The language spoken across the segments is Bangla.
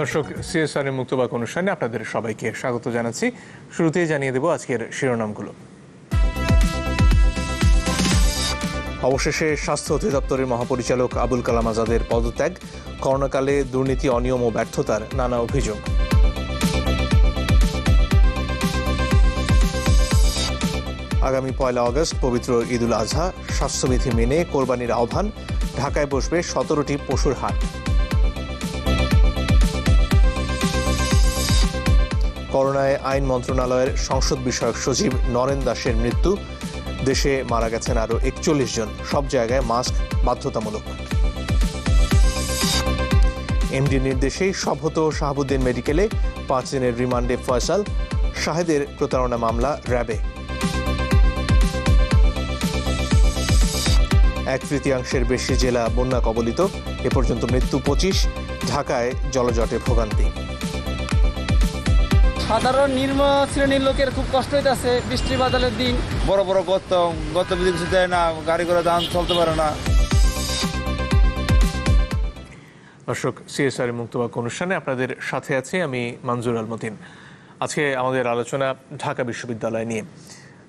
দর্শক, সিএসআর মুক্তবাক অনুষ্ঠানে আপনাদের সবাইকে স্বাগত জানাচ্ছি। শুরুতেই জানিয়ে দেব আজকের শিরোনামগুলো। অবশেষে স্বাস্থ্য অধিদপ্তরের মহাপরিচালক আবুল কালাম আজাদের পদত্যাগ, করোনাকালে দুর্নীতি, অনিয়ম ও ব্যর্থতার নানা অভিযোগ। আগামী 1 আগস্ট পবিত্র ঈদুল আজহা, স্বাস্থ্যবিধি মেনে কোরবানির আহ্বান। ঢাকায় বসবে 17টি পশুর হাট। করোনায় আইন মন্ত্রণালয়ের সংসদ বিষয়ক সচিব নরেন দাসের মৃত্যু। দেশে মারা গেছেন আরও 41 জন। সব জায়গায় মাস্ক বাধ্যতামূলক। এমডি নির্দেশেই শপথ শাহাবুদ্দিন মেডিকেলে, 5 দিনের রিমান্ডে ফয়সাল। শাহেদের প্রতারণা মামলা র্যাবে। 1/3 বেশি জেলা বন্যা কবলিত, এ পর্যন্ত মৃত্যু 25। ঢাকায় জলজটে ভোগান্তি। সাধারণ নিম্ন শ্রেণীর লোকের খুব কষ্ট হইতেছে বৃষ্টি বাদলের দিন। বড় বড় গত কিছু দেয় না, গাড়ি ঘোড়া দাম চলতে পারে না। দর্শক, সিএসআর মুক্তবাক অনুষ্ঠানে আপনাদের সাথে আছি আমি মনজুর আল মতিন। আজকে আমাদের আলোচনা ঢাকা বিশ্ববিদ্যালয় নিয়ে।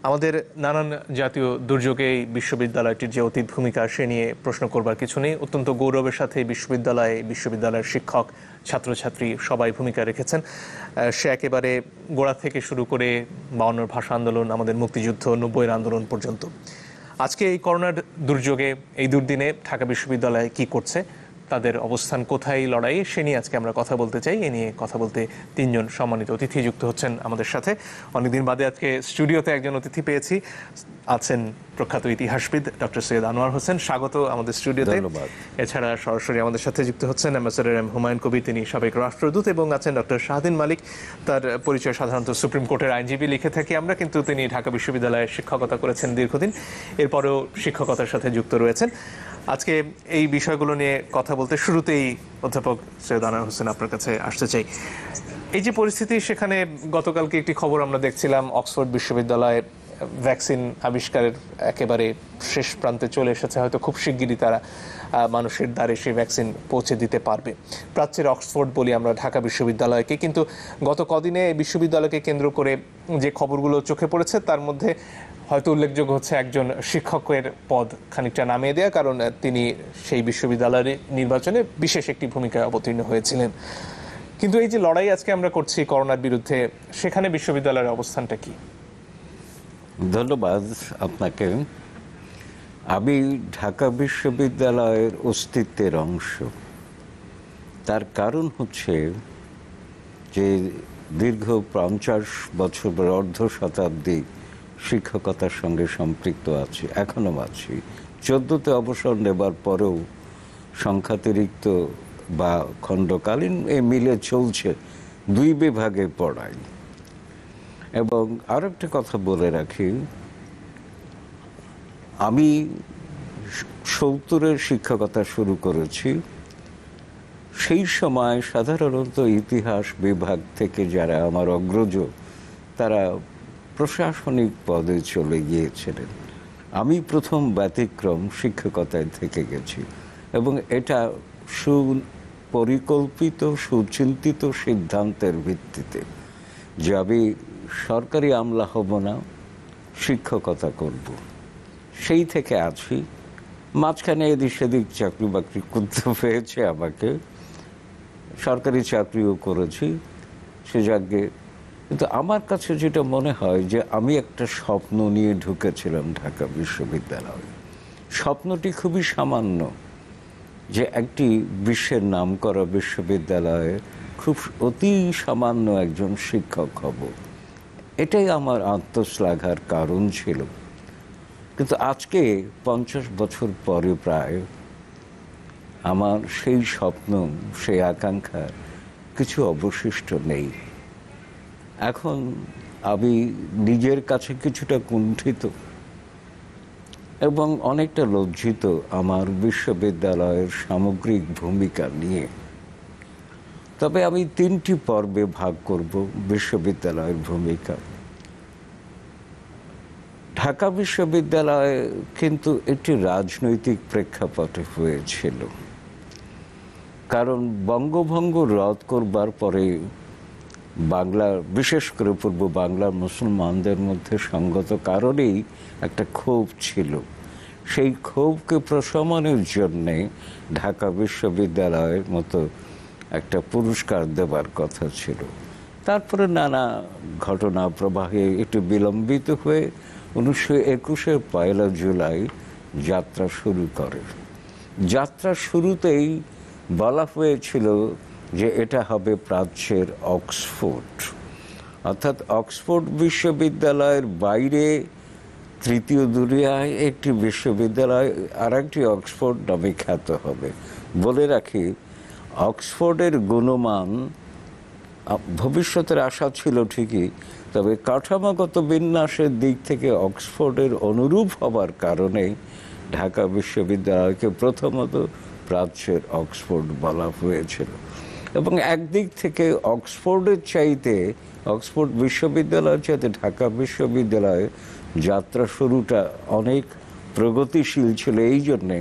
আমাদের নানান জাতীয় দুর্যোগে এই বিশ্ববিদ্যালয়টির যে অতীত ভূমিকা, সে নিয়ে প্রশ্ন করবার কিছু নেই। অত্যন্ত গৌরবের সাথে বিশ্ববিদ্যালয়ের শিক্ষক, ছাত্রছাত্রী সবাই ভূমিকা রেখেছেন। সে একেবারে গোড়া থেকে শুরু করে 52 ভাষা আন্দোলন, আমাদের মুক্তিযুদ্ধ, 90-এর আন্দোলন পর্যন্ত। আজকে এই করোনার দুর্যোগে, এই দুর্দিনে ঢাকা বিশ্ববিদ্যালয় কি করছে, তাদের অবস্থান কোথায়, লড়াই, সে নিয়ে আজকে আমরা কথা বলতে চাই। এ নিয়ে কথা বলতে 3 জন সম্মানিত অতিথি যুক্ত হচ্ছেন আমাদের সাথে। অনেকদিন বাদে আজকে স্টুডিওতে একজন অতিথি পেয়েছি। আছেন প্রখ্যাত ইতিহাসবিদ ডক্টর সৈয়দ আনোয়ার হোসেন, স্বাগত আমাদের স্টুডিওতে। এছাড়া সরাসরি আমাদের সাথে যুক্ত হচ্ছেন অ্যাম্বাসেডর এম হুমায়ুন কবির, তিনি সাবেক রাষ্ট্রদূত, এবং আছেন ডক্টর শাহদিন মালিক। তার পরিচয় সাধারণত সুপ্রিম কোর্টের আইনজীবী লিখে থাকি আমরা, কিন্তু তিনি ঢাকা বিশ্ববিদ্যালয়ে শিক্ষকতা করেছেন দীর্ঘদিন, এরপরেও শিক্ষকতার সাথে যুক্ত রয়েছেন। আজকে এই বিষয়গুলো নিয়ে কথা বলতে শুরুতেই অধ্যাপক সৈয়দ আনোয়ার হোসেন আপনার কাছে আসতে চাই। এই যে পরিস্থিতি, সেখানে গতকালকে একটি খবর আমরা দেখছিলাম, অক্সফোর্ড বিশ্ববিদ্যালয়ে ভ্যাকসিন আবিষ্কারের একেবারে শেষ প্রান্তে চলে এসেছে। হয়তো খুব শিগগিরই তারা মানুষের দ্বারে সেই ভ্যাকসিন পৌঁছে দিতে পারবে। প্রাচ্যের অক্সফোর্ড বলি আমরা ঢাকা বিশ্ববিদ্যালয়কে, কিন্তু গত কদিনে বিশ্ববিদ্যালয়কে কেন্দ্র করে যে খবরগুলো চোখে পড়েছে, তার মধ্যে হয়তো উল্লেখযোগ্য হচ্ছে একজন শিক্ষকের পদ খানিকটা নামিয়ে দেওয়া, কারণ তিনি সেই বিশ্ববিদ্যালয়ের নির্বাচনে বিশেষ একটি ভূমিকায় অবতীর্ণ হয়েছিলেন। কিন্তু এই যে লড়াই আজকে আমরা করছি করোনার বিরুদ্ধে, সেখানে বিশ্ববিদ্যালয়ের অবস্থানটা কি? ধন্যবাদ আপনাকে। আমি ঢাকা বিশ্ববিদ্যালয়ের অস্তিত্বের অংশ। তার কারণ হচ্ছে যে দীর্ঘ 50 বছর, অর্ধ শতাব্দী শিক্ষকতার সঙ্গে সম্পৃক্ত আছি, এখনও আছি। 14তে অবসর নেবার পরেও সংখ্যাতিরিক্ত বা খণ্ডকালীন মিলে চলছে 2 বিভাগে পড়াই। এবং আর একটা কথা বলে রাখি, আমি 70-এর শিক্ষকতা শুরু করেছি। সেই সময় সাধারণত ইতিহাস বিভাগ থেকে যারা আমার অগ্রজ, তারা প্রশাসনিক পদে চলে গিয়েছিলেন। আমি প্রথম ব্যতিক্রম, শিক্ষকতায় থেকে গেছি। এবং এটা সুপরিকল্পিত, সুচিন্তিত সিদ্ধান্তের ভিত্তিতে যে আমি সরকারি আমলা হব না, শিক্ষকতা করব। সেই থেকে আছি। মাঝখানে এদিক সেদিক চাকরি বাকরি করতে হয়েছে আমাকে, সরকারি চাকরিও করেছি সে জায়গায়। কিন্তু আমার কাছে যেটা মনে হয় যে আমি একটা স্বপ্ন নিয়ে ঢুকেছিলাম ঢাকা বিশ্ববিদ্যালয়ে। স্বপ্নটি খুবই সামান্য, যে একটি বিশ্বের নামকরা বিশ্ববিদ্যালয়ে খুব অতি সামান্য একজন শিক্ষক হব। এটাই আমার আত্মশ্লাঘার কারণ ছিল। কিন্তু আজকে 50 বছর পরে প্রায় আমার সেই স্বপ্ন, সেই আকাঙ্ক্ষা কিছু অবশিষ্ট নেই। এখন আমি নিজের কাছে কিছুটা কুণ্ঠিত এবং অনেকটা লজ্জিত আমার বিশ্ববিদ্যালয়ের সামগ্রিক ভূমিকা নিয়ে। তবে আমি 3টি পর্বে ভাগ করব বিশ্ববিদ্যালয়ের ভূমিকা। ঢাকা বিশ্ববিদ্যালয় কিন্তু একটি রাজনৈতিক প্রেক্ষাপটে হয়েছিল। কারণ বঙ্গভঙ্গ রদ করবার পরে বাংলা, বিশেষ করে পূর্ব বাংলার মুসলমানদের মধ্যে সঙ্গত কারণেই একটা ক্ষোভ ছিল। সেই ক্ষোভকে প্রশমনের জন্যে ঢাকা বিশ্ববিদ্যালয়ের মতো একটা পুরস্কার দেবার কথা ছিল। তারপরে নানা ঘটনা প্রবাহে একটু বিলম্বিত হয়ে 1921-এর 1 জুলাই যাত্রা শুরু করে। যাত্রা শুরুতেই বলা হয়েছিল যে এটা হবে প্রাচ্যের অক্সফোর্ড, অর্থাৎ অক্সফোর্ড বিশ্ববিদ্যালয়ের বাইরে তৃতীয় দুনিয়ায় একটি বিশ্ববিদ্যালয় আর একটি অক্সফোর্ড নামে খ্যাত হবে। বলে রাখি, অক্সফোর্ডের গুণমান ভবিষ্যতের আশা ছিল ঠিকই, তবে কাঠামোগত বিন্যাসের দিক থেকে অক্সফোর্ডের অনুরূপ হবার কারণে ঢাকা বিশ্ববিদ্যালয়কে প্রথমত প্রাচ্যের অক্সফোর্ড বলা হয়েছিল। এবং একদিক থেকে অক্সফোর্ডের চাইতে, অক্সফোর্ড বিশ্ববিদ্যালয়ের চাইতে ঢাকা বিশ্ববিদ্যালয়ে যাত্রা শুরুটা অনেক প্রগতিশীল ছিল এই জন্যে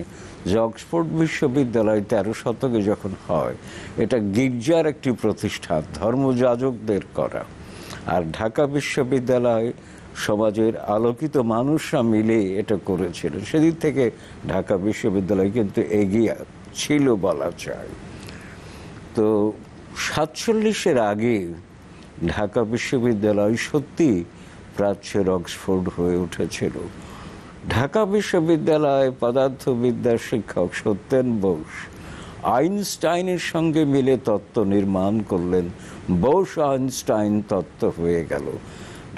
যে অক্সফোর্ড বিশ্ববিদ্যালয় 13 শতকে যখন হয়, এটা গির্জার একটি প্রতিষ্ঠান, ধর্মযাজকদের করা। আর ঢাকা বিশ্ববিদ্যালয় সমাজের আলোকিত মানুষরা মিলে এটা করেছিলেন। সেদিক থেকে ঢাকা বিশ্ববিদ্যালয় কিন্তু এগিয়ে ছিল বলা যায়। তো 47-এর আগে ঢাকা বিশ্ববিদ্যালয় সত্যি প্রাচ্যের অক্সফোর্ড হয়ে উঠেছিল। ঢাকা বিশ্ববিদ্যালয়ে পদার্থবিদ্যার শিক্ষক সত্যেন বোস আইনস্টাইনের সঙ্গে মিলে তত্ত্ব নির্মাণ করলেন। বোস আইনস্টাইন তত্ত্ব হয়ে গেল।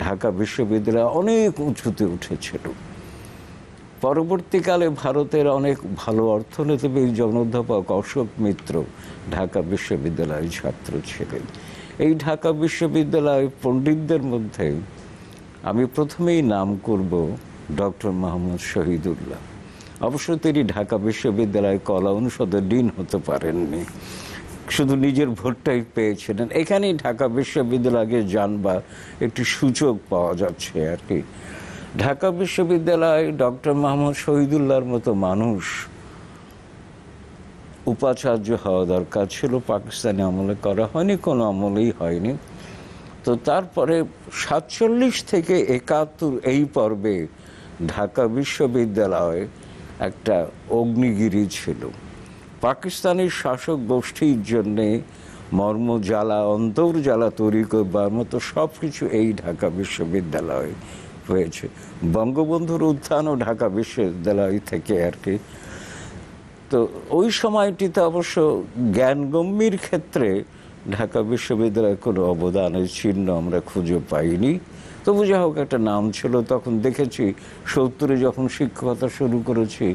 ঢাকা বিশ্ববিদ্যালয় অনেক উঁচুতে উঠেছিল। পরবর্তীকালে ভারতের অনেক ভালো অর্থনীতিবিদ অধ্যাপক অশোক মিত্র ঢাকা বিশ্ববিদ্যালয়ের ছাত্র ছিলেন। এই ঢাকা বিশ্ববিদ্যালয় পণ্ডিতদের মধ্যে আমি প্রথমেই নাম করব ডক্টর মোহাম্মদ শহীদুল্লাহ। অবশ্য তিনি ঢাকা বিশ্ববিদ্যালয় কলা অনুষদের ডিন হতে পারেননি, শুধু নিজের ভোটটাই পেয়েছিলেন। এখানেই ঢাকা বিশ্ববিদ্যালয়ে জানবার একটি সুযোগ পাওয়া যাচ্ছে আর কি। ঢাকা বিশ্ববিদ্যালয় ডক্টর মোহাম্মদ শহীদুল্লাহর মতো মানুষ উপাচার্য হওয়া দরকার ছিল। পাকিস্তানি আমলে করা হয়নি, কোনো আমলেই হয়নি। তো তারপরে 47 থেকে 71 এই পর্বে ঢাকা বিশ্ববিদ্যালয় একটা অগ্নিগিরি ছিল। পাকিস্তানি শাসক গোষ্ঠীর জন্যে মর্মজ্বালা, অন্তর্জ্বালা তৈরি করবার মতো সব কিছু এই ঢাকা বিশ্ববিদ্যালয়ে হয়েছে। বঙ্গবন্ধুর উত্থানও ঢাকা বিশ্ববিদ্যালয় থেকে আর কি। তো ওই সময়টিতে অবশ্য জ্ঞানগম্যের ক্ষেত্রে ঢাকা বিশ্ববিদ্যালয়ের কোনো অবদানের চিহ্ন আমরা খুঁজে পাইনি। তবু যা হোক একটা নাম ছিল। তখন দেখেছি 70-এ যখন শিক্ষকতা শুরু করেছি,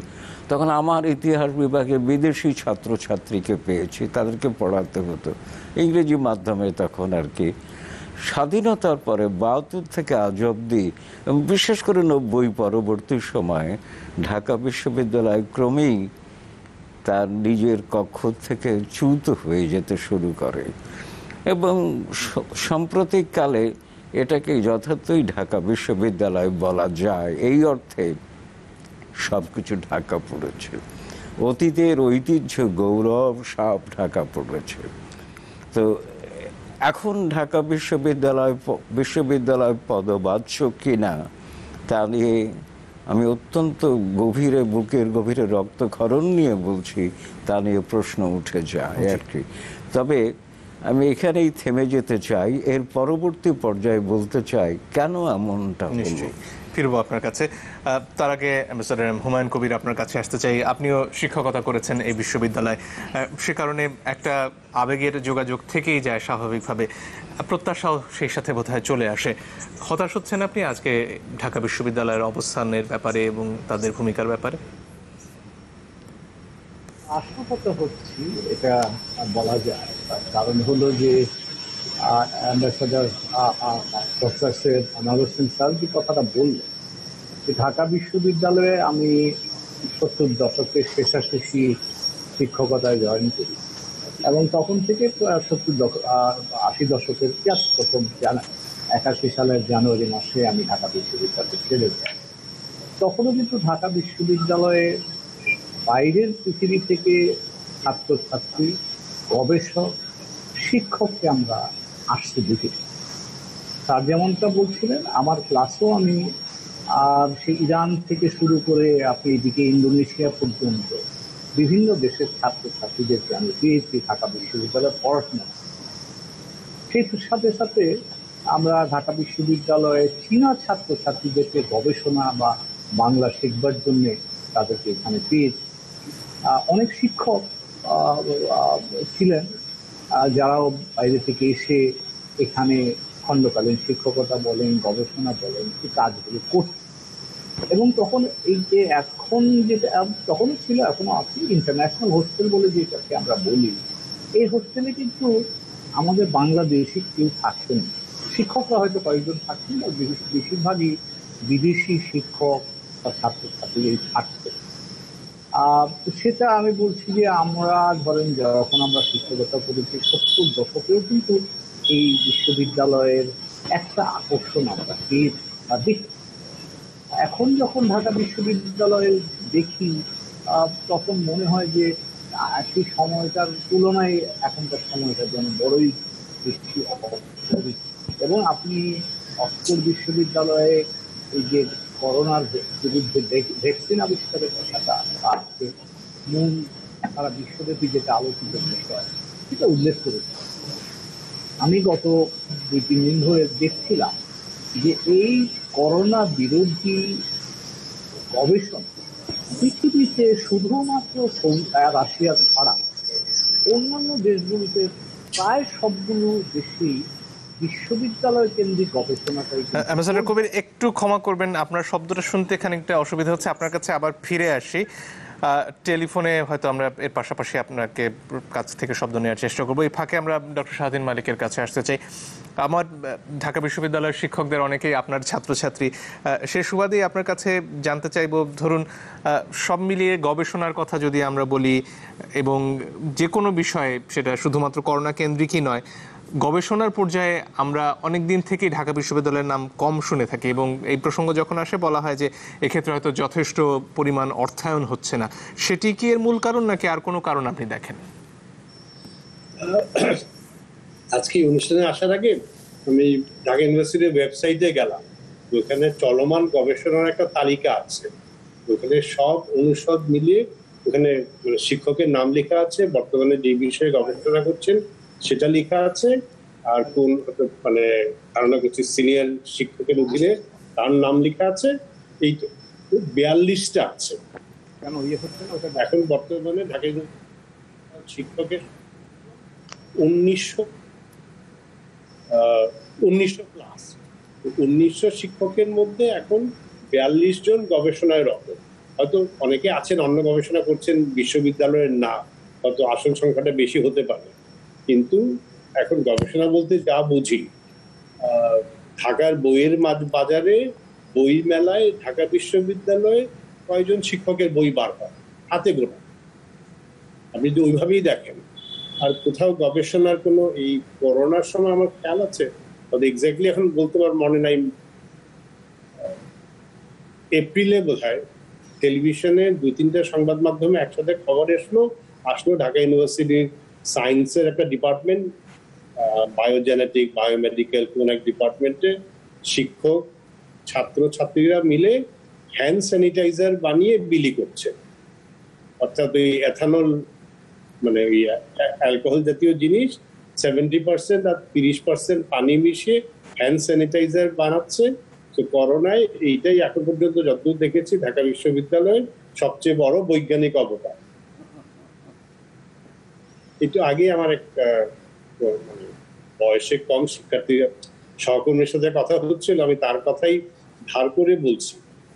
তখন আমার ইতিহাস বিভাগে বিদেশি ছাত্রছাত্রীকে পেয়েছি, তাদেরকে পড়াতে হতো ইংরেজি মাধ্যমে তখন আর কি। স্বাধীনতার পরে 72 থেকে আজ অবধি, বিশেষ করে 90 পরবর্তী সময়ে ঢাকা বিশ্ববিদ্যালয় ক্রমেই তার নিজের কক্ষ থেকে চ্যুত হয়ে যেতে শুরু করে এবং সাম্প্রতিককালে এটাকে যথার্থই ঢাকা বিশ্ববিদ্যালয় বলা যায়। এই অর্থে সব কিছু ঢাকা পড়েছে, অতীতের ঐতিহ্য গৌরব সব ঢাকা পড়েছে। তো এখন ঢাকা বিশ্ববিদ্যালয় পদবাচ্য কিনা তা নিয়ে আমি অত্যন্ত গভীরে, বুকের গভীরে রক্তক্ষরণ নিয়ে বলছি, তা নিয়ে প্রশ্ন উঠে যায় আর কি। তবে আমি এখানেই থেমে যেতে চাই, এর পরবর্তী পর্যায়ে বলতে চাই কেন এমনটা হলো। ফিরবো আপনার কাছে। তার আগে অ্যাম্বাসেডর হুমায়ুন কবির আপনার কাছে আসতে চাই। আপনিও শিক্ষকতা করেছেন এই বিশ্ববিদ্যালয়ে, সে কারণে একটা আবেগের যোগাযোগ থেকেই যায় স্বাভাবিকভাবে, প্রত্যাশাও সেই সাথে বোধহয় চলে আসে। হতাশ হচ্ছেন আপনি আজকে ঢাকা বিশ্ববিদ্যালয়ের অবস্থানের ব্যাপারে এবং তাদের ভূমিকার ব্যাপারে? আশাহত হচ্ছি, এটা বলা যায়। কারণ হলো যে ambassador doctor Syed Anwar Hossain sir যে কথাটা বললেন, যে ঢাকা বিশ্ববিদ্যালয়ে আমি 70 দশকের শেষাশেষি শিক্ষকতায় জয়েন করি এবং তখন থেকে 80 দশকের প্রথম 81 সালের জানুয়ারি মাসে আমি ঢাকা বিশ্ববিদ্যালয়ে ছেড়ে যাই। তখনও কিন্তু ঢাকা বিশ্ববিদ্যালয়ে বাইরের পৃথিবী থেকে ছাত্রছাত্রী গবেষক, শিক্ষককে আমরা আসতে দেখি। স্যার যেমনটা বলছিলেন, আমার ক্লাসেও আমি সেই ইরান থেকে শুরু করে আপনি এদিকে ইন্দোনেশিয়া পর্যন্ত বিভিন্ন দেশের ছাত্রছাত্রীদেরকে আমি পেয়েছি ঢাকা বিশ্ববিদ্যালয়ে পড়াশোনা। সেই সাথে সাথে আমরা ঢাকা বিশ্ববিদ্যালয়ে চীনা ছাত্রছাত্রীদেরকে গবেষণা বা বাংলা শিখবার জন্য তাদেরকে এখানে পেয়েছি। অনেক শিক্ষক ছিলেন যারাও বাইরে থেকে এসে এখানে খণ্ডকালীন শিক্ষকতা বলেন, গবেষণা বলেন, এই কাজগুলো করছে। এবং তখন এই যে এখন যেটা তখনও ছিল, এখনো আছে, ইন্টারন্যাশনাল হোস্টেল বলে যেটাকে আমরা বলি, এই হোস্টেলে কিন্তু আমাদের বাংলাদেশি কেউ থাকতেন, শিক্ষকরা হয়তো কয়েকজন থাকতেন, বেশিরভাগই বিদেশি শিক্ষক বা ছাত্রছাত্রী থাকতেন। সেটা আমি বলছি যে আমরা ধরেন যখন আমরা শিক্ষকতা করেছি 70 দশকেও কিন্তু এই বিশ্ববিদ্যালয়ের একটা আকর্ষণ আমরা পেয়েছি। এখন যখন ঢাকা বিশ্ববিদ্যালয়ে দেখি তখন মনে হয় যে সেই সময়টার তুলনায় এখনকার সময়টা যেন বড়ই বেশি অপরিচিত। এবং আপনি অক্সফোর্ড বিশ্ববিদ্যালয়ে এই যে করোনার বিরুদ্ধে ভ্যাকসিন আবিষ্কারের কথাটা আসছে, মূল সারা বিশ্বব্যাপী যেটা আলোচিত বিষয় সেটা উল্লেখ করেছে। আমি গত 2-3 দিন ধরে দেখছিলাম যে এই করোনা বিরোধী গবেষণা পৃথিবীতে শুধুমাত্র রাশিয়া ছাড়া অন্যান্য দেশগুলিতে প্রায় সবগুলো দেশেই বিশ্ববিদ্যালয় কেন্দ্রিক গবেষণাটাই। অ্যাম্বাসেডর কবির, একটু ক্ষমা করবেন, আপনার শব্দটা শুনতে খানিকটা অসুবিধা হচ্ছে। আপনার কাছে আবার ফিরে আসি। টেলিফোনে হয়তো আমরা এর পাশাপাশি আপনাকে কাছ থেকে শব্দ নেওয়ার চেষ্টা করবো। এই ফাঁকে আমরা ডক্টর শাহদিন মালিকের কাছে আসতে চাই। আমার ঢাকা বিশ্ববিদ্যালয়ের শিক্ষকদের অনেকেই আপনার ছাত্রছাত্রী, সে সুবাদেই আপনার কাছে জানতে চাইব, ধরুন সব মিলিয়ে গবেষণার কথা যদি আমরা বলি, এবং যে কোনো বিষয়ে, সেটা শুধুমাত্র করোনা কেন্দ্রিকই নয়, গবেষণার পর্যায়ে আমরা অনেক দিন থেকেই ঢাকা বিশ্ববিদ্যালয়ের নাম কম শুনে থাকি, এবং এই প্রসঙ্গ যখন আসে বলা হয় যে এক্ষেত্রে হয়তো যথেষ্ট পরিমাণ অর্থায়ন হচ্ছে না। সেটি কি এর মূল কারণ, নাকি আর কোনো কারণ আপনি দেখেন? আজকে অনুষ্ঠানে আসার আগে আমি ঢাকা ইউনিভার্সিটির ওয়েবসাইটে গেলাম, ওখানে চলমান গবেষণার একটা তালিকা আছে। ওখানে সব অনুষদ মিলিয়ে ওখানে শিক্ষকের নাম লেখা আছে, বর্তমানে যে বিষয়ে গবেষণা করছেন সেটা লেখা আছে, আর কোন ধারণা করছি সিনিয়র শিক্ষকের অধীনে তার নাম লেখা আছে। এই তো 42টা আছে। এখন বর্তমানে ঢাকা শিক্ষকের 1900 প্লাস, 1900 শিক্ষকের মধ্যে এখন 42 জন গবেষণায় রত। হয়তো অনেকে আছেন অন্য গবেষণা করছেন বিশ্ববিদ্যালয়ের না, হয়তো আসন সংখ্যাটা বেশি হতে পারে, কিন্তু এখন গবেষণা বলতে যা বুঝি, ঢাকার বইয়ের বাজারে, বই মেলায় ঢাকা বিশ্ববিদ্যালয়ে কয়জন শিক্ষকের বই বার হয় হাতে গোনা, আপনি যদি ওইভাবেই দেখেন। আর কোথাও গবেষণার কোনো, এই করোনার সময় আমার খেয়াল আছে, এক্স্যাক্টলি এখন বলতে পার মনে নাই, এপ্রিলে বোধহয় টেলিভিশনে 2-3টা সংবাদ মাধ্যমে একসাথে খবর আসলো ঢাকা ইউনিভার্সিটির সায়েন্সের একটা ডিপার্টমেন্ট, বায়োজেনেটিক, বায়োমেডিক্যাল কোন এক ডিপার্টমেন্টে শিক্ষক ছাত্রছাত্রীরা মিলে হ্যান্ড স্যানিটাইজার বানিয়ে বিলি করছে। অর্থাৎ ওই এথানল, ওই অ্যালকোহল জাতীয় জিনিস 70% আর 30% পানি মিশিয়ে হ্যান্ড স্যানিটাইজার বানাচ্ছে। তো করোনায় এইটাই এখন পর্যন্ত যতদূর দেখেছি ঢাকা বিশ্ববিদ্যালয়ের সবচেয়ে বড় বৈজ্ঞানিক অবদান। একটু আগে আমার এক বয়সে কম শিক্ষার্থী সহকর্মীর সাথে কথা হচ্ছিল, আমি তার কথাই ধার করে বলছি।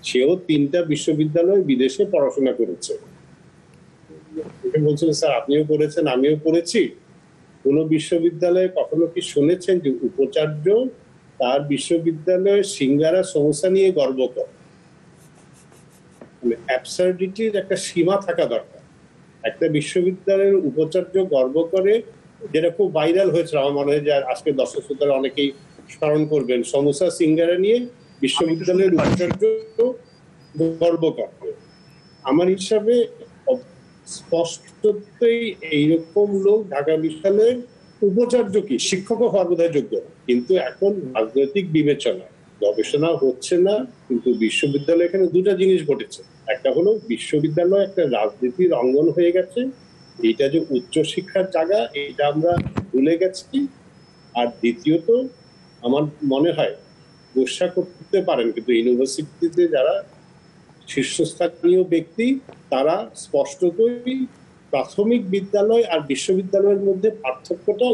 সেও 3টা বিশ্ববিদ্যালয় বিদেশে পড়াশোনা করেছে। বলছিল, স্যার আপনিও পড়েছেন, আমিও পড়েছি, কোন বিশ্ববিদ্যালয়ে কখনো কি শুনেছেন যে উপাচার্য তার বিশ্ববিদ্যালয়ের সিঙ্গারা সমোসা নিয়ে গর্ব করে? অ্যাবসার্ডিটির একটা সীমা থাকা দরকার। একটা বিশ্ববিদ্যালয়ের উপাচার্য গর্ব করে, যেটা খুব ভাইরাল হয়েছে, আমার মনে হয় যে আজকে দর্শক শ্রোতারা অনেকেই স্মরণ করবেন, সমোসা সিঙ্গারা নিয়ে বিশ্ববিদ্যালয়ের উপাচার্য গর্ব করে। আমার হিসাবে স্পষ্টতই এইরকম লোক ঢাকা বিশ্ববিদ্যালয়ের উপাচার্য কি শিক্ষকও হওয়ার বোধহয় যোগ্য না। কিন্তু এখন রাজনৈতিক বিবেচনা গবেষণা হচ্ছে না, কিন্তু বিশ্ববিদ্যালয় এখানে দুটা জিনিস ঘটেছে। একটা হলো বিশ্ববিদ্যালয় একটা রাজনীতির অঙ্গন হয়ে গেছে, এটা যে উচ্চশিক্ষার জায়গা এটা আমরা ভুলে গেছি। আর দ্বিতীয়ত আমার মনে হয় গোসা করতে পারেন, কিন্তু ইউনিভার্সিটিতে যারা শীর্ষস্থানীয় ব্যক্তি তারা স্পষ্টতই প্রাথমিক বিদ্যালয় আর বিশ্ববিদ্যালয়ের মধ্যে পার্থক্যটা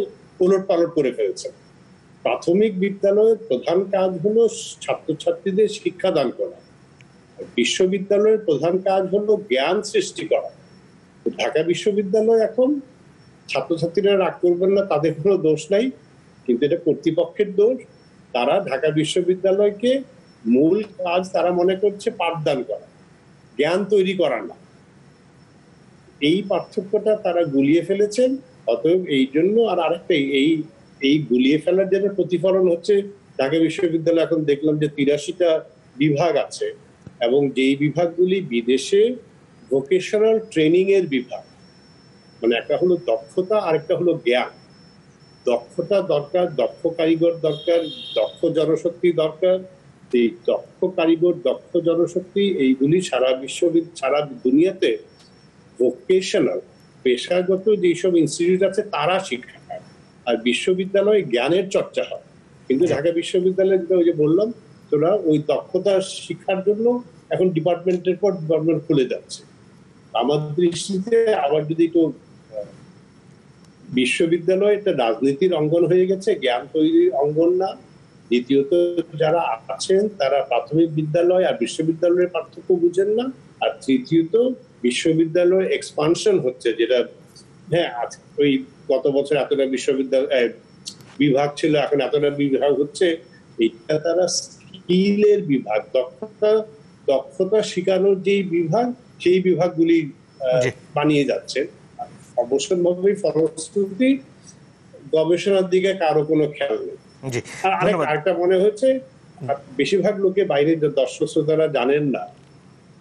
ওলটপালট করে ফেলছে। প্রাথমিক বিদ্যালয়ের প্রধান কাজ হলো ছাত্রছাত্রীদের শিক্ষাদান করা, বিশ্ববিদ্যালয়ের প্রধান কাজ হলো জ্ঞান সৃষ্টি করা। ঢাকা বিশ্ববিদ্যালয় এখন ছাত্রছাত্রীরা রাগ করবেন না, তাদের কোনো দোষ নাই, কিন্তু এটা কর্তৃপক্ষের দোষ। তারা ঢাকা বিশ্ববিদ্যালয়কে মূল কাজ তারা মনে করছে পাঠদান করা, জ্ঞান তৈরি করা না। এই পার্থক্যটা তারা গুলিয়ে ফেলেছেন। অতএব এই জন্য আর আরেকটা এই গুলিয়ে ফেলার জন্য প্রতিফলন হচ্ছে ঢাকা বিশ্ববিদ্যালয় এখন দেখলাম যে 83টা বিভাগ আছে, এবং যেই বিভাগগুলি বিদেশে ভোকেশনাল ট্রেনিং এর বিভাগ, মানে একটা হলো দক্ষতা আর একটা হলো জ্ঞান। দক্ষতা দরকার, দক্ষ কারিগর দরকার, দক্ষ জনশক্তি দরকার। এই দক্ষ কারিগর, দক্ষ জনশক্তি এইগুলি সারা দুনিয়াতে ভোকেশনাল পেশাগত যেসব ইনস্টিটিউট আছে তারা শিক্ষা হয়, আর বিশ্ববিদ্যালয়ে জ্ঞানের চর্চা হয়। কিন্তু ঢাকা বিশ্ববিদ্যালয়ে ওই যে বললাম, তোরা ওই দক্ষতা শিক্ষার জন্য এখন ডিপার্টমেন্টের পর ডিপার্টমেন্ট খুলে যাচ্ছে। আমার দৃষ্টিতে আবার যদি একটু বিশ্ববিদ্যালয় একটা রাজনীতির অঙ্গন হয়ে গেছে, জ্ঞান তৈরির অঙ্গন না। দ্বিতীয়ত যারা আছেন তারা প্রাথমিক বিদ্যালয় আর বিশ্ববিদ্যালয়ের পার্থক্য বুঝেন না। আর তৃতীয়ত বিশ্ববিদ্যালয় এক্সপানশন হচ্ছে, যেটা ওই গত বছর এতটা বিশ্ববিদ্যালয় বিভাগ ছিল, এখন এতটা বিভাগ হচ্ছে। এটা তারা স্কিলের বিভাগ, দক্ষতা শেখানোর যেই বিভাগ, সেই বিভাগগুলি বানিয়ে যাচ্ছে। অবশ্যই ফলশ্রুতি গবেষণার দিকে কারো কোনো খেয়াল নেই। আরেকটা মনে হচ্ছে বেশিরভাগ লোকে বাইরের দর্শক শ্রোতারা জানেন না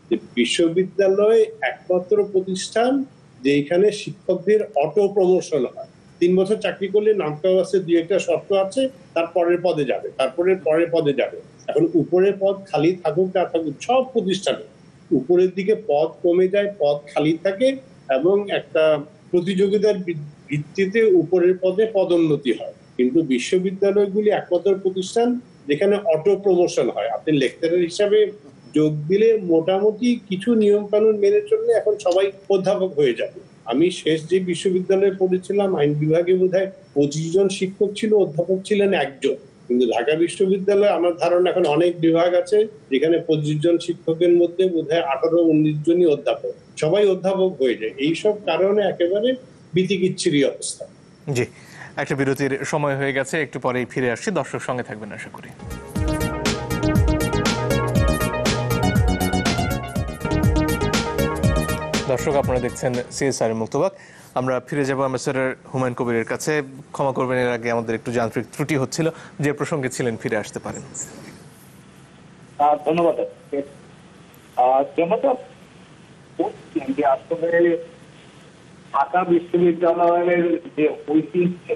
যে বিশ্ববিদ্যালয় একমাত্র প্রতিষ্ঠান যেখানে শিক্ষকদের অটো প্রমোশন হয়। 3 বছর চাকরি করলে নামটাও আছে, 2-1টা শর্ত আছে, তার পরের পদে যাবে, তারপরে পরের পদে যাবে। এখন উপরের পদ খালি থাকুক না থাকুক, সব প্রতিষ্ঠানে উপরের দিকে পদ কমে যায়, পদ খালি থাকে, এবং একটা প্রতিযোগিতার ভিত্তিতে উপরের পদে পদোন্নতি হয়। কিন্তু বিশ্ববিদ্যালয়গুলি একমাত্র প্রতিষ্ঠান যেখানে অটো প্রমোশন হয়। আপনি লেকচারার হিসাবে যোগ দিলে মোটামুটি কিছু নিয়ম কানুন মেনে চললে এখন সবাই অধ্যাপক হয়ে যাবে। আমি শেষ যে বিশ্ববিদ্যালয়ে পড়েছিলাম আইন বিভাগে বোধহয় 25 জন শিক্ষক ছিল, অধ্যাপক ছিলেন 1 জন। কিন্তু ঢাকা বিশ্ববিদ্যালয়ে আমার ধারণা এখন অনেক বিভাগ আছে যেখানে 25 জন শিক্ষকের মধ্যে বোধহয় 18-19 জনই অধ্যাপক, সবাই অধ্যাপক হয়ে যায়। এইসব কারণে একেবারে বিতিকিচ্ছিরি অবস্থা। জি, একটা বিরতির সময় হয়ে গেছে, একটু পরেই ফিরে আসছি। দর্শক সঙ্গে থাকবেন আশা করি। দর্শক, আপনারা দেখছেন সিএসআর মুক্তবাক। আমরা ফিরে যাব অ্যাম্বাসেডর হুমায়ুন কবিরের কাছে। ক্ষমা করবেন, এর আগে আমাদের একটু যান্ত্রিক ত্রুটি হচ্ছিল। যে প্রসঙ্গে ছিলেন ফিরে আসতে পারেন। ধন্যবাদ। আসলে ঢাকা বিশ্ববিদ্যালয়ের যে ঐতিহ্য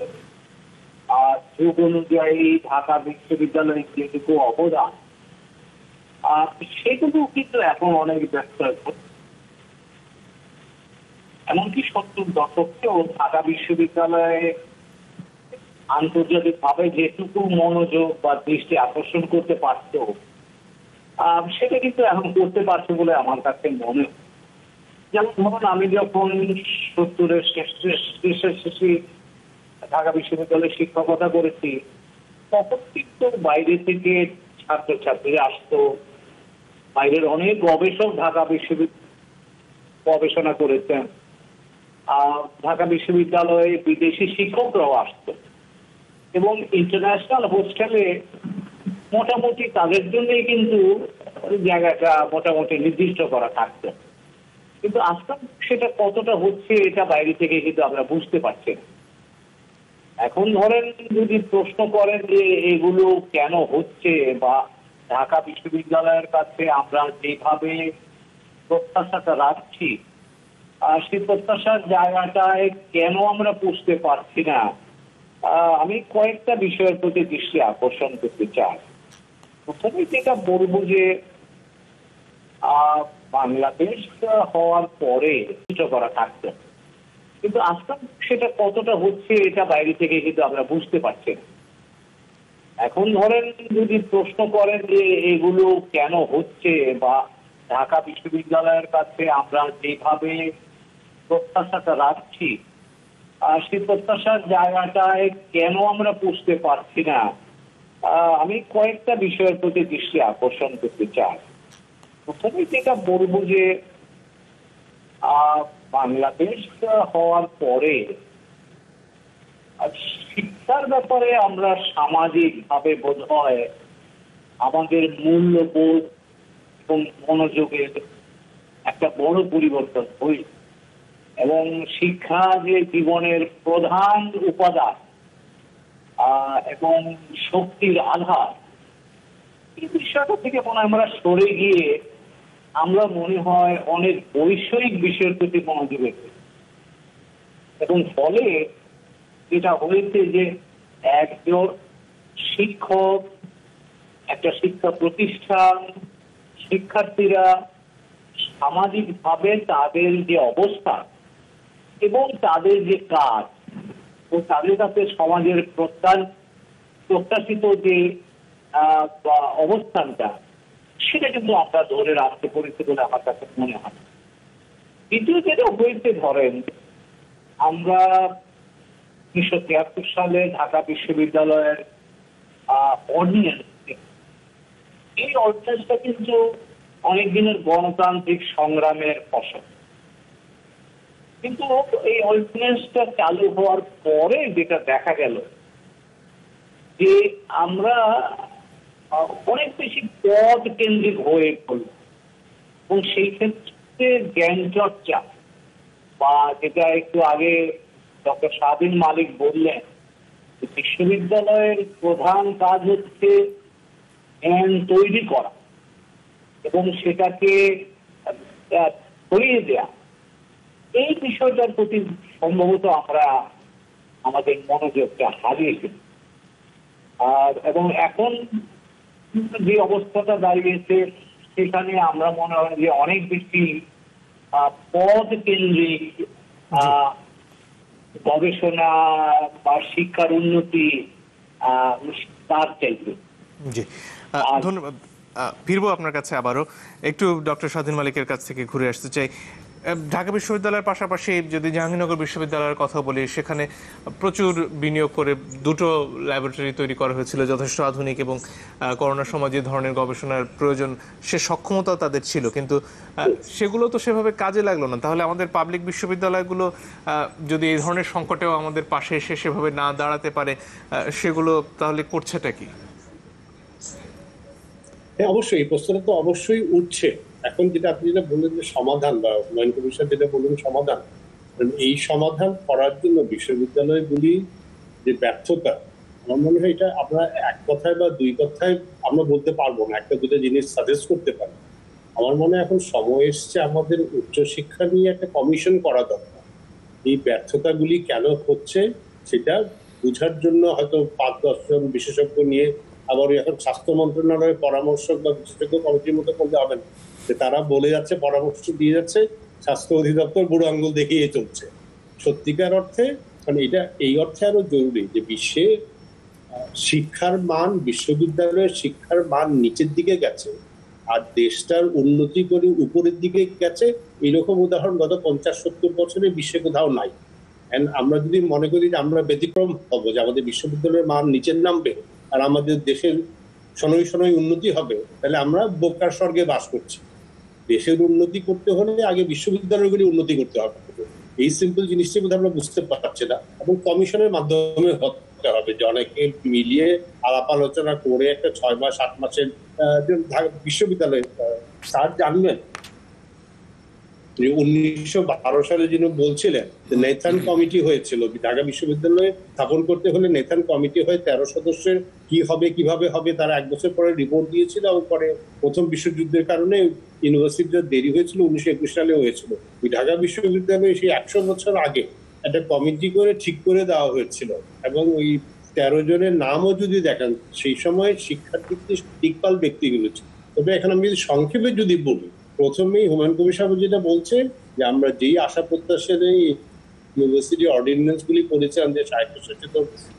আর যুগ অনুযায়ী ঢাকা বিশ্ববিদ্যালয়ের যেটুকু অবদান, সেটুকু কিন্তু এখন অনেক ব্যস্ত হচ্ছে। এমনকি 70 দশকেও ঢাকা বিশ্ববিদ্যালয়ে আন্তর্জাতিক ভাবে যেটুকু মনোযোগ বা দৃষ্টি আকর্ষণ করতে পারত, সেটা কিন্তু এখন করতে পারছে বলে আমার কাছে মনে হয়। যেমন ধরুন, আমি যখন 70-এর শেষে ঢাকা বিশ্ববিদ্যালয়ে শিক্ষকতা করেছি, তখন কিন্তু বাইরে থেকে ছাত্রছাত্রীরা আসতো। বাইরের অনেক গবেষক ঢাকা বিশ্ববিদ্যালয়ে গবেষণা করেছেন। ঢাকা বিশ্ববিদ্যালয়ে বিদেশি শিক্ষকরাও আসতো, এবং ইন্টারন্যাশনাল হোস্টেলে মোটামুটি তাদের জন্যই কিন্তু জায়গাটা মোটামুটি নির্দিষ্ট করা থাকতো। কিন্তু আজকাল সেটা কতটা হচ্ছে এটা বাইরে থেকে কিন্তু আমরা বুঝতে পারছি না। এখন ধরেন যদি প্রশ্ন করেন যে এগুলো কেন হচ্ছে, বা ঢাকা বিশ্ববিদ্যালয়ের কাছে আমরা যেভাবে প্রত্যাশাটা রাখছি সেই প্রত্যাশার জায়গাটায় কেন আমরা পুষতে পারছি না, আমি কয়েকটা বিষয়ের প্রতি দৃষ্টি আকর্ষণ করতে চাই। প্রথমে যেটা বলবো যে বাংলাদেশ হওয়ার পরে কিছু করা থাকতো, কিন্তু আজকে সেটা কতটা হচ্ছে এটা বাইরে থেকে কিন্তু আমরা বুঝতে পারছি না। এখন ধরেন যদি প্রশ্ন করেন যে এগুলো কেন হচ্ছে, বা ঢাকা বিশ্ববিদ্যালয়ের কাছে আমরা যেভাবে প্রত্যাশাটা রাখছি সেই প্রত্যাশার জায়গাটায় কেন আমরা পুষতে পারছি না, আমি কয়েকটা বিষয়ের প্রতি দৃষ্টি আকর্ষণ করতে চাই। প্রথমে যেটা বলবো যে বাংলাদেশ হওয়ার পরে শিক্ষার ব্যাপারে আমরা সামাজিক ভাবে বোধ হয় আমাদের মূল্যবোধ এবং মনোযোগের একটা বড় পরিবর্তন হয়েছে, এবং শিক্ষা যে জীবনের প্রধান উপাদান এবং শক্তির আধার, এই বিষয়টা থেকে মনে হয় আমরা সরে গিয়ে আমরা মনে হয় অনেক বৈষয়িক বিষয়ের প্রতি মনোযোগ রেখেছি, এবং ফলে যেটা হয়েছে যে একজন শিক্ষক, একটা শিক্ষা প্রতিষ্ঠান, শিক্ষার্থীরা সামাজিকভাবে তাদের যে অবস্থা এবং তাদের যে কাজ ও তাদের কাছে সমাজের প্রত্যাশিত যে অবস্থানটা, সেটা কিন্তু আমরা ধরে রাখতে পেরেছি বলে আমার কাছে মনে হয়। দ্বিতীয় যেটা হয়েছে, ধরেন আমরা 1973 সালে ঢাকা বিশ্ববিদ্যালয়ের অর্ডিন্যান্স, এই অর্ডিন্যান্সটা কিন্তু অনেক দিনের গণতান্ত্রিক সংগ্রামের ফসল, কিন্তু এই অর্ডিন্যান্সটা চালু হওয়ার পরে যেটা দেখা গেল যে আমরা অনেক বেশি পদ কেন্দ্রিক হয়ে পড়ল, এবং সেই ক্ষেত্রে জ্ঞান চর্চা, বা যেটা একটু আগে ডক্টর শাহদিন মালিক বললেন, বিশ্ববিদ্যালয়ের প্রধান কাজ হচ্ছে জ্ঞান তৈরি করা এবং সেটাকে ছড়িয়ে দেয়া। এই বিষয়টার প্রতি সম্ভবত আমরা আমাদের মনোযোগটা হারিয়েছি, এবং এখন যে অবস্থাটা দাঁড়িয়েছে সেখানে আমরা মনে হয় যে অনেক বেশি পদ কেন্দ্রিক গবেষণা বা শিক্ষার উন্নতি তার চাইছে। জি, ধন্যবাদ। ফিরবো আপনার কাছে আবারও। একটু ডক্টর স্বাধীন মালিকের কাছ থেকে ঘুরে আসতে চাই। ঢাকা বিশ্ববিদ্যালয়ের পাশাপাশি যদি জাহাঙ্গীরনগর বিশ্ববিদ্যালয়ের কথা বলি, সেখানে প্রচুর বিনিয়োগ করে দুটো ল্যাবরেটরি তৈরি করা হয়েছিল, যথেষ্ট আধুনিক, এবং করোনার সময় যে ধরনের গবেষণার প্রয়োজন সে সক্ষমতা তাদের ছিল, কিন্তু সেগুলো তো সেভাবে কাজে লাগলো না। তাহলে আমাদের পাবলিক বিশ্ববিদ্যালয়গুলো যদি এই ধরনের সংকটেও আমাদের পাশে এসে সেভাবে না দাঁড়াতে পারে, সেগুলো তাহলে করছেটা কি? হ্যাঁ, অবশ্যই এই প্রশ্নটা তো অবশ্যই উঠছে। এখন যেটা আপনি যেটা বললেন যে সমাধান, বা উন্নয়ন কমিশন যেটা বললেন সমাধান, এই সমাধান করার জন্য বিশ্ববিদ্যালয়গুলি যে ব্যর্থতা, আমার মনে হয় এটা আমরা এক কথায় বা দুই কথায় আমরা বলতে পারবো না, একটা দুটো জিনিস সাজেস্ট করতে পারি। আমার মনে হয় এখন সময় এসছে আমাদের উচ্চশিক্ষা নিয়ে একটা কমিশন করা দরকার। এই ব্যর্থতাগুলি কেন হচ্ছে সেটা বোঝার জন্য হয়তো 5-10 জন বিশেষজ্ঞ নিয়ে আবার এখন স্বাস্থ্য মন্ত্রণালয়ের পরামর্শক বা বিশেষজ্ঞ কমিটির মতো করলে হবে না, যে তারা বলে যাচ্ছে, পরামর্শ দিয়ে যাচ্ছে, স্বাস্থ্য অধিদপ্তর বুড়ো আঙ্গুল দেখিয়ে চলছে। সত্যিকার অর্থে মানে এটা এই অর্থে আরো জরুরি যে বিশ্বে শিক্ষার মান, বিশ্ববিদ্যালয়ের শিক্ষার মান নিচের দিকে গেছে আর দেশটার উন্নতি করে উপরের দিকে গেছে, এরকম উদাহরণ গত 50-70 বছরে বিশ্বে কোথাও নাই। আমরা যদি মনে করি যে আমরা ব্যতিক্রম হবো, যে আমাদের বিশ্ববিদ্যালয়ের মান নিচের নামবে আর আমাদের দেশের শনৈ শনৈ উন্নতি হবে, তাহলে আমরা বোকার স্বর্গে বাস করছি। দেশের উন্নতি করতে হলে আগে বিশ্ববিদ্যালয়গুলি উন্নতি করতে হবে। এই সিম্পল জিনিসটি বোধহয় আমরা বুঝতে পারছি না, এবং কমিশনের মাধ্যমে হতে হবে যে অনেকে মিলিয়ে আলাপ আলোচনা করে একটা 6 মাস 8 মাসের বিশ্ববিদ্যালয় স্যার জানবেন যে 1912 সালে যিনি বলছিলেন যে নেথান কমিটি হয়েছিল ঢাকা বিশ্ববিদ্যালয়ে স্থাপন করতে হলে, নেথান কমিটি হয়ে 13 সদস্যের কি হবে কিভাবে হবে তারা 1 বছর পরে রিপোর্ট দিয়েছিল, এবং পরে প্রথম বিশ্বযুদ্ধের কারণে ইউনিভার্সিটিটা দেরি হয়েছিল, 1921 সালে হয়েছিল। ওই ঢাকা বিশ্ববিদ্যালয়ে সেই 100 বছর আগে একটা কমিটি করে ঠিক করে দেওয়া হয়েছিল, এবং ওই 13 জনের নামও যদি দেখেন সেই সময় শিক্ষার্থীদের দিকপাল ব্যক্তিগুলো ছিল। তবে এখন আমি যদি সংক্ষেপে যদি বলি, প্রথমেই হুমায়ুন কবির সাহেব যেটা বলছে যে আমরা যেই আশা প্রত্যাশা নেই ইউনিভার্সিটি অর্ডিন্যান্স গুলি করেছিলাম যে স্বায়ত্তশাসিত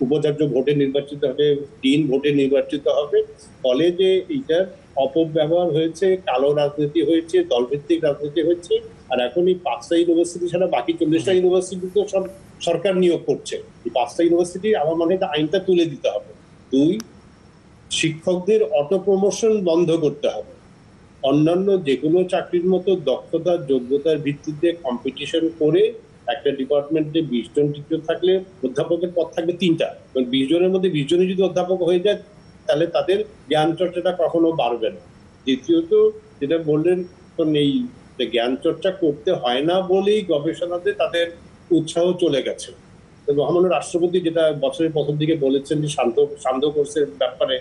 উপাচার্য ভোটে নির্বাচিত হবে, ডিন ভোটে নির্বাচিত হবে, ফলে যে এইটার অপব্যবহার হয়েছে, কালো রাজনীতি হয়েছে, দলভিত্তিক রাজনীতি হয়েছে। আর এখন এই 5টা ইউনিভার্সিটি ছাড়া বাকি 40টা ইউনিভার্সিটি তো সব সরকার নিয়োগ করছে। এই 5টা ইউনিভার্সিটি আমার মনে হয় আইনটা তুলে দিতে হবে। 2, শিক্ষকদের অটো প্রমোশন বন্ধ করতে হবে। অন্যান্য যে কোনো চাকরির মতো দক্ষতা যোগ্যতার ভিত্তিতে কম্পিটিশন করে একটা ডিপার্টমেন্টে 20 জন টিচার থাকলে অধ্যাপকের পদ থাকবে 3টা। 20 জনের মধ্যে 20 জনই যদি অধ্যাপক হয়ে যায় তাহলে তাদের জ্ঞান চর্চাটা কখনো বাড়বে না। দ্বিতীয়ত যেটা বললেন, এই জ্ঞান চর্চা করতে হয় না বলেই গবেষণাতে তাদের উৎসাহ চলে গেছে। মহামান্য রাষ্ট্রপতি যেটা বছরের প্রথম দিকে বলেছেন যে শান্ত কোর্সের ব্যাপারে,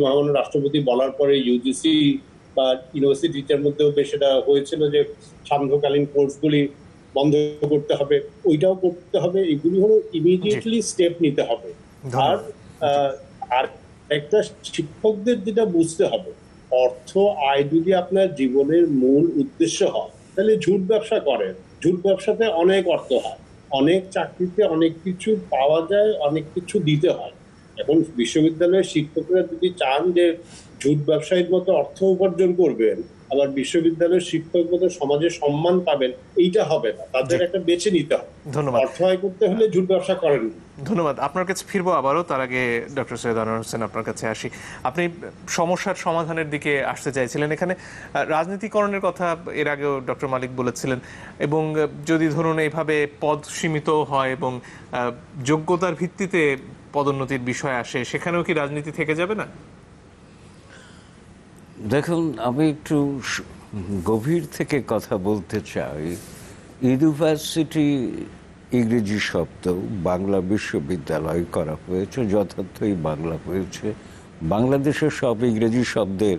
মহামান্য রাষ্ট্রপতি বলার পরে ইউজিসি বা ইউনিভার্সিটি টিচার মধ্যেও বেশ এটা হয়েছিল যে সান্ধ্যকালীন কোর্সগুলি বন্ধ করতে হবে, ওইটাও করতে হবে। এগুলি হলো ইমিডিয়েটলি স্টেপ নিতে হবে। আর একটা শিক্ষকদের যেটা বুঝতে হবে, অর্থ আয় যদি আপনার জীবনের মূল উদ্দেশ্য হয় তাহলে ঝুট ব্যবসা করেন। ঝুট ব্যবসাতে অনেক অর্থ হয়, অনেক চাকরিতে অনেক কিছু পাওয়া যায়, অনেক কিছু দিতে হয়। এখন বিশ্ববিদ্যালয়ের শিক্ষকরা যদি চান যে ঝুট ব্যবসায়ীর মতো অর্থ উপার্জন করবেন, আবার বিশ্ববিদ্যালয়ের শিক্ষক মতো সমাজে সম্মান পাবেন, এইটা হবে না। তাদের একটা বেছে নিতে হবে। ধন্যবাদ। অর্থ আয় করতে হলে ঝুট ব্যবসা করেন। ধন্যবাদ। আপনার কাছে ফিরবো আবারও, তার আগে ডক্টর সৈয়দ আনোয়ার হোসেন আপনার কাছে আসি। আপনি সমস্যার সমাধানের দিকে আসতে চাইছিলেন। এখানে রাজনীতিকরণের কথা এর আগেও ডক্টর মালিক বলেছিলেন, এবং যদি ধরুন এইভাবে পদ সীমিত হয় এবং যোগ্যতার ভিত্তিতে পদোন্নতির বিষয় আসে, সেখানেও কি রাজনীতি থেকে যাবে না? দেখুন, আমি একটু গভীর থেকে কথা বলতে চাই। ইউনিভার্সিটি ইংরেজি শব্দ বাংলা বিশ্ববিদ্যালয় করা হয়েছে, যথার্থই বাংলা হয়েছে। বাংলাদেশের সব ইংরেজি শব্দের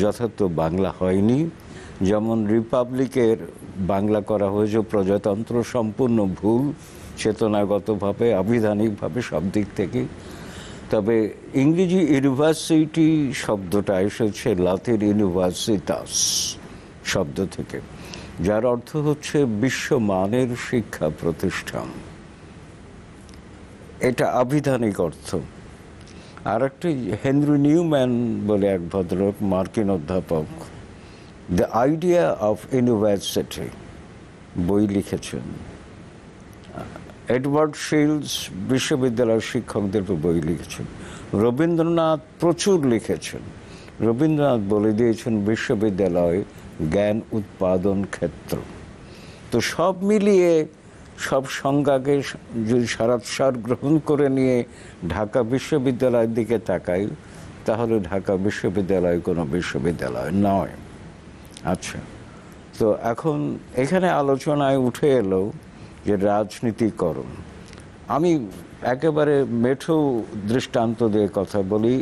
যথার্থ বাংলা হয়নি। যেমন রিপাবলিকের বাংলা করা হয়েছে প্রজাতন্ত্র, সম্পূর্ণ ভুল, চেতনাগতভাবে, আবিধানিকভাবে, সব দিক থেকে। তবে ইংরেজি ইউনিভার্সিটি শব্দটা এসেছে লাতিন ইউনিভার্সিটাস শব্দ থেকে, যার অর্থ হচ্ছে বিশ্বমানের শিক্ষা প্রতিষ্ঠান। এটা আবিধানিক অর্থ। আর একটি হেনরি নিউম্যান বলে এক ভদ্রলোক, মার্কিন অধ্যাপক, দ্য আইডিয়া অফ ইউনিভার্সিটি বই লিখেছেন। এডওয়ার্ড শিলস বিশ্ববিদ্যালয়ের শিক্ষকদের বই লিখেছেন। রবীন্দ্রনাথ প্রচুর লিখেছেন। রবীন্দ্রনাথ বলে দিয়েছেন বিশ্ববিদ্যালয় জ্ঞান উৎপাদন ক্ষেত্র। তো সব মিলিয়ে সব সংজ্ঞাকে যদি সারাৎসার গ্রহণ করে নিয়ে ঢাকা বিশ্ববিদ্যালয়ের দিকে তাকাই, তাহলে ঢাকা বিশ্ববিদ্যালয় কোনো বিশ্ববিদ্যালয় নয়। আচ্ছা, তো এখন এখানে আলোচনায় উঠে এলো যে রাজনীতিকরণ। আমি একেবারে মেঠো দৃষ্টান্ত দিয়ে কথা বলি।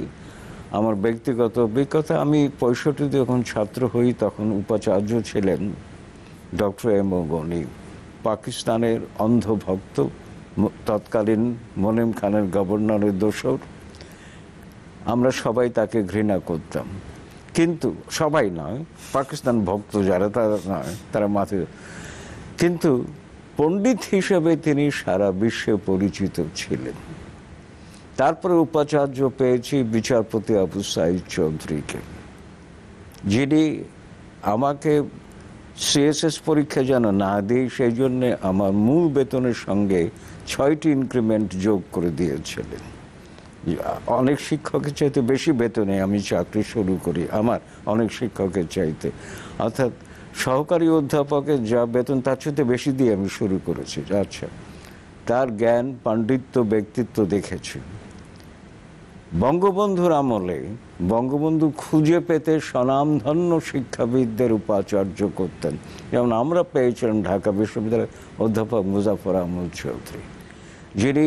আমার ব্যক্তিগত অভিজ্ঞতা, আমি 65 যখন ছাত্র হই তখন উপাচার্য ছিলেন ডক্টর এম ও গনি, পাকিস্তানের অন্ধভক্ত, তৎকালীন মনিম খানের গভর্নরের দোসর। আমরা সবাই তাকে ঘৃণা করতাম, কিন্তু সবাই নয়, পাকিস্তান ভক্ত যারা তারা নয়, তারা মাথায়। কিন্তু পণ্ডিত হিসেবে তিনি সারা বিশ্বে পরিচিত ছিলেন। তারপরে উপাচার্য পেয়েছি বিচারপতি আবু সাঈদ চৌধুরীকে, যিনি আমাকে সিএসএস পরীক্ষা যেন না দিই সেই জন্যে আমার মূল বেতনের সঙ্গে 6টি ইনক্রিমেন্ট যোগ করে দিয়েছিলেন। অনেক শিক্ষকের চাইতে বেশি বেতনে আমি চাকরি শুরু করি, আমার অনেক শিক্ষকের চাইতে। অর্থাৎ সহকারী অধ্যাপকের যা বেতন তার চাইতে বেশি দিয়ে আমি শুরু করেছি। আচ্ছা, তার জ্ঞান, পাণ্ডিত্য, ব্যক্তিত্ব দেখেছি। বঙ্গবন্ধুর আমলে বঙ্গবন্ধু খুঁজে পেতে স্বনামধন্য শিক্ষাবিদদের উপাচার্য করতেন। যেমন আমরা পেয়েছিলাম ঢাকা বিশ্ববিদ্যালয়ের অধ্যাপক মুজাফর আহমদ চৌধুরী, যিনি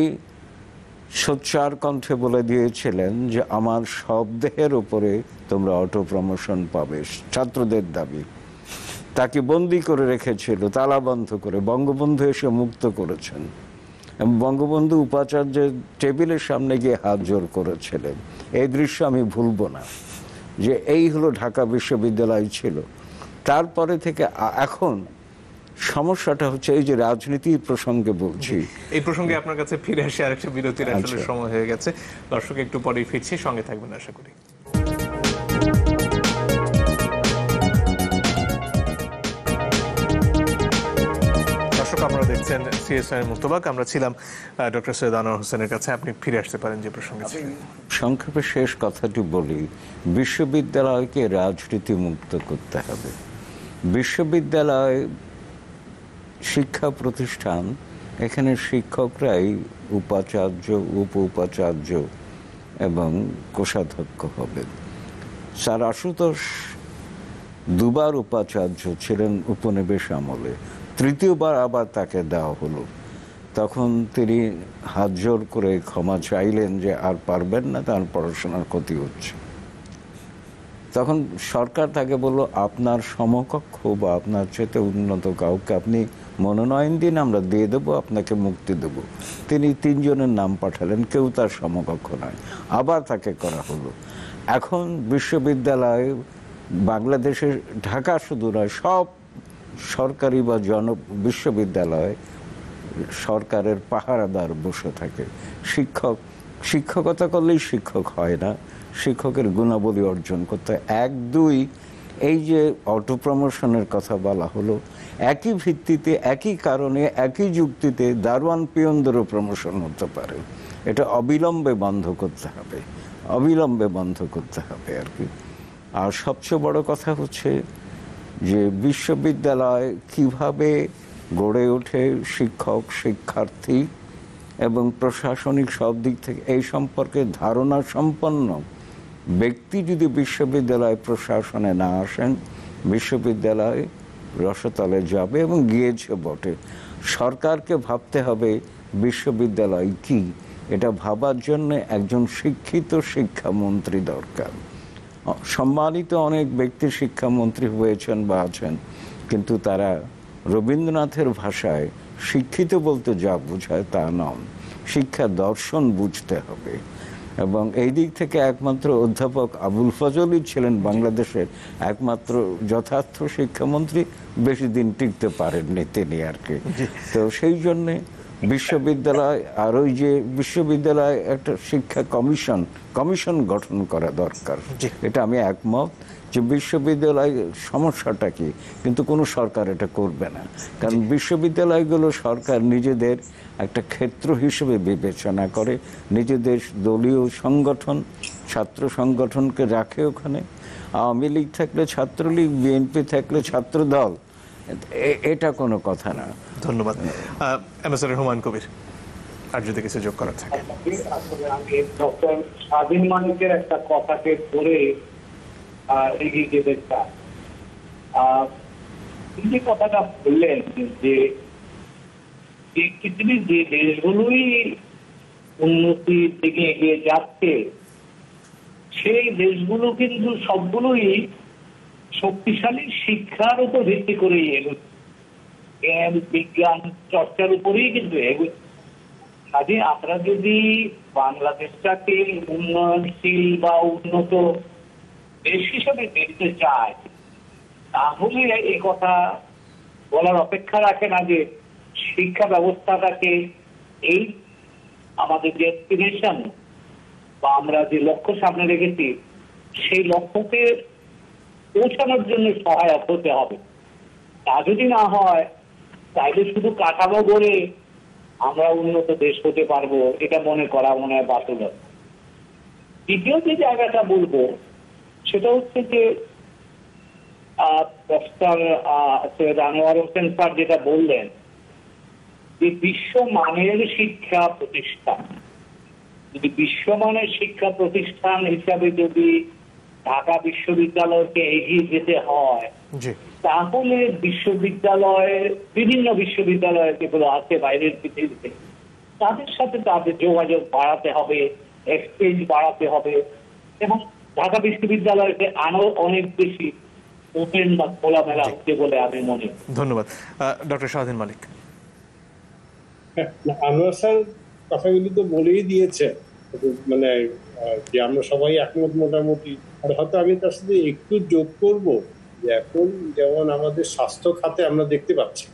সোচ্চার কণ্ঠে বলে দিয়েছিলেন যে আমার সব দেহের উপরে তোমরা অটো প্রমোশন পাবে, ছাত্রদের দাবি। তাকে বন্দি করে রেখেছিল তালাবন্ধ করে, বঙ্গবন্ধু এসে মুক্ত করেছেন। বঙ্গবন্ধু উপাচার্যের টেবিলের সামনে গিয়ে হাত জোর করেছিলেন। এই দৃশ্য আমি ভুলব না, যে এই হলো ঢাকা বিশ্ববিদ্যালয় ছিল। তারপরে থেকে এখন সমস্যাটা হচ্ছে এই যে রাজনীতির প্রসঙ্গে বলছি, এই প্রসঙ্গে আপনার কাছে ফিরে আসে, আরেকটা বিরতির আসলে সময় হয়ে গেছে। দর্শক একটু পরেই ফিরছি, সঙ্গে থাকবেন আশা করি। দর্শক, আপনারা দেখছেন সিএসআই মুক্তবাক। আমরা ছিলাম ডক্টর সৈয়দ আনোয়ার হোসেনের কাছে। আপনি ফিরে আসতে পারেন যে প্রসঙ্গে ছিলেন। সংক্ষেপে শেষ কথাটি বলি, বিশ্ববিদ্যালয়কে রাজনীতি মুক্ত করতে হবে। বিশ্ববিদ্যালয় শিক্ষা প্রতিষ্ঠান, এখানে শিক্ষকরাই উপাচার্য, উপ উপাচার্য এবং কোষাধ্যক্ষ হবেন। স্যার আশুতোষ দুবার উপাচার্য ছিলেন উপনিবেশ আমলে, তৃতীয়বার আবার তাকে দেওয়া হলো। তখন তিনি হাত জোর করে ক্ষমা চাইলেন যে আর পারবেন না, তার পড়াশোনার ক্ষতি হচ্ছে। তখন সরকার তাকে বলল, আপনার সমকক্ষ বা আপনার চেয়ে উন্নত কাউকে আপনি মনোনয়ন দিন, আমরা দিয়ে দেবো, আপনাকে মুক্তি দেব। তিনি 3 জনের নাম পাঠালেন, কেউ তার সমকক্ষ নয়, আবার তাকে করা হলো। এখন বিশ্ববিদ্যালয় বাংলাদেশের, ঢাকা শুধু নয়, সব সরকারি বা বিশ্ববিদ্যালয় সরকারের পাহারাদার বসে থাকে। শিক্ষকতা করলেই শিক্ষক হয় না, শিক্ষকের গুণাবলী অর্জন করতে হয়। 1, 2 এই যে অটো প্রমোশনের কথা বলা হলো, একই ভিত্তিতে, একই কারণে, একই যুক্তিতে দারোয়ান পিয়নদেরও প্রমোশন হতে পারে। এটা অবিলম্বে বন্ধ করতে হবে, অবিলম্বে বন্ধ করতে হবে আর কি। আর সবচেয়ে বড় কথা হচ্ছে যে বিশ্ববিদ্যালয় কিভাবে গড়ে ওঠে, শিক্ষক, শিক্ষার্থী এবং প্রশাসনিক সব দিক থেকে এই সম্পর্কে ধারণা সম্পন্ন ব্যক্তি যদি বিশ্ববিদ্যালয় প্রশাসনে না আসেন, বিশ্ববিদ্যালয় রসতলে যাবে এবং গিয়েছে বটে। সরকারকে ভাবতে হবে বিশ্ববিদ্যালয় কি, এটা ভাবার জন্য একজন শিক্ষিত শিক্ষামন্ত্রী দরকার। সম্মানিত অনেক ব্যক্তি শিক্ষামন্ত্রী হয়েছেন বা আছেন, কিন্তু তারা রবীন্দ্রনাথের ভাষায় শিক্ষিত বলতে যা বোঝায় তা নন। শিক্ষা দর্শন বুঝতে হবে। এবং এই দিক থেকে একমাত্র অধ্যাপক আবুল ফজলই ছিলেন বাংলাদেশের একমাত্র যথার্থ শিক্ষামন্ত্রী। বেশি দিন টিকতে পারেননি তিনি আর কি। তো সেই জন্যে বিশ্ববিদ্যালয়, আর ওই যে বিশ্ববিদ্যালয় একটা শিক্ষা কমিশন গঠন করা দরকার। এটা আমি একমত যে বিশ্ববিদ্যালয় সমস্যাটা কি, কিন্তু কোনো সরকার এটা করবে না। কারণ বিশ্ববিদ্যালয়গুলো সরকার নিজেদের একটা ক্ষেত্র হিসেবে বিবেচনা করে, নিজেদের দলীয় সংগঠন, ছাত্র সংগঠনকে রাখে ওখানে। আওয়ামী লীগ থাকলে ছাত্রলীগ, বিএনপি থাকলে ছাত্র দল, এটা কোনো কথা না। ধন্যবাদ। অ্যাম্বাসেডর হুমায়ুন কবির, আর যদি কিছু যোগ করার থাকে। আমি ডক্টর স্বাধীন মানিকের একটা কথাকে ধরে এগিয়ে যেতে চাই। তিনি কথাটা বললেন যে পৃথিবীর যে দেশগুলোই উন্নতির দিকে এগিয়ে যাচ্ছে, সেই দেশগুলো কিন্তু সবগুলোই শক্তিশালী শিক্ষার উপর ভিত্তি করেই এগোচ্ছে, জ্ঞান বিজ্ঞান চর্চার উপরেই কিন্তু এগোচ্ছে। কাজে আমরা যদি বাংলাদেশটাকে উন্নয়নশীল বা উন্নত দেশ হিসেবে দেখতে চাই, তাহলে এই কথা বলার অপেক্ষা রাখে না যে শিক্ষা ব্যবস্থাটাকে এই আমাদের ডেস্টিনেশন বা আমরা যে লক্ষ্য সামনে রেখেছি সেই লক্ষ্যকে পৌঁছানোর জন্য সহায়ক হতে হবে। তা যদি না হয়, তাইলে শুধু কাঠামো গড়ে আমরা উন্নত দেশ হতে পারবো, এটা মনে করা মনে হয় বাতুলতা। দ্বিতীয় যে জায়গাটা বলবো সেটা হচ্ছে যে প্রফেসর সৈয়দ আনোয়ার হোসেন স্যার যেটা বললেন যে বিশ্বমানের শিক্ষা প্রতিষ্ঠান, যদি বিশ্বমানের শিক্ষা প্রতিষ্ঠান হিসাবে যদি ঢাকা বিশ্ববিদ্যালয়কে এগিয়ে যেতে হয়, জি, তাহলে বিভিন্ন বিশ্ববিদ্যালয় যেগুলো আছে বাইরের পৃথিবীতে, তাদের সাথে তাদের যোগাযোগ বাড়াতে হবে, এক্সচেঞ্জ বাড়াতে হবে, এবং ঢাকা বিশ্ববিদ্যালয়কে আরো অনেক বেশি ওপেন বা খোলামেলা হতে বলে আমি মনে করি। ধন্যবাদ। ডক্টর শাহদ্দিন মালিক। আনোয়ার স্যার কথাগুলি তো বলেই দিয়েছে, মানে যে আমরা সবাই একমত মোটামুটি। আর হয়তো আমি তার সাথে একটু যোগ করব যে এখন যেমন আমাদের স্বাস্থ্য খাতে আমরা দেখতে পাচ্ছি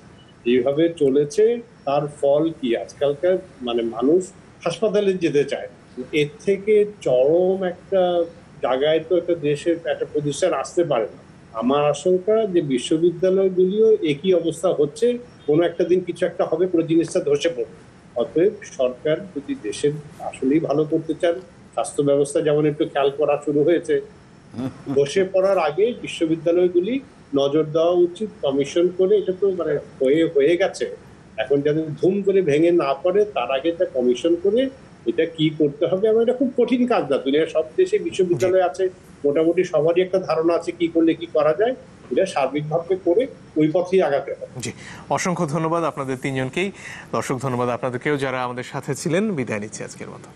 যেভাবে চলেছে তার ফল কি, আজকালকার মানে মানুষ হাসপাতালে যেতে চায়। এর থেকে চরম একটা জায়গায় তো একটা দেশের একটা প্রতিষ্ঠান আসতে পারে না। আমার আশঙ্কা যে বিশ্ববিদ্যালয়গুলিও একই অবস্থা হচ্ছে, কোনো একটা দিন কিছু একটা হবে, পুরো জিনিসটা ধসে পড়বে। অতএব সরকার যদি দেশের আসলেই ভালো করতে চান, স্বাস্থ্য ব্যবস্থা যেমন একটু খেয়াল করা শুরু হয়েছে, ধসে পড়ার আগে বিশ্ববিদ্যালয়গুলি নজর দেওয়া উচিত, কমিশন করে। এটা তো মানে হয়ে গেছে, এখন যাতে ধুম করে ভেঙে না পড়ে তার আগে এটা কমিশন করে এটা কি করতে হবে। আমার এটা খুব কঠিন কাজ না, দুনিয়ার সব দেশে বিশ্ববিদ্যালয় আছে, মোটামুটি সবারই একটা ধারণা আছে কি করলে কি করা যায়, এটা সার্বিকভাবে করে ওই পথেই আগাতে হবে। জি, অসংখ্য ধন্যবাদ আপনাদের তিনজনকেই। দর্শক ধন্যবাদ আপনাদেরকেও যারা আমাদের সাথে ছিলেন। বিদায় নিচ্ছি আজকের মতো।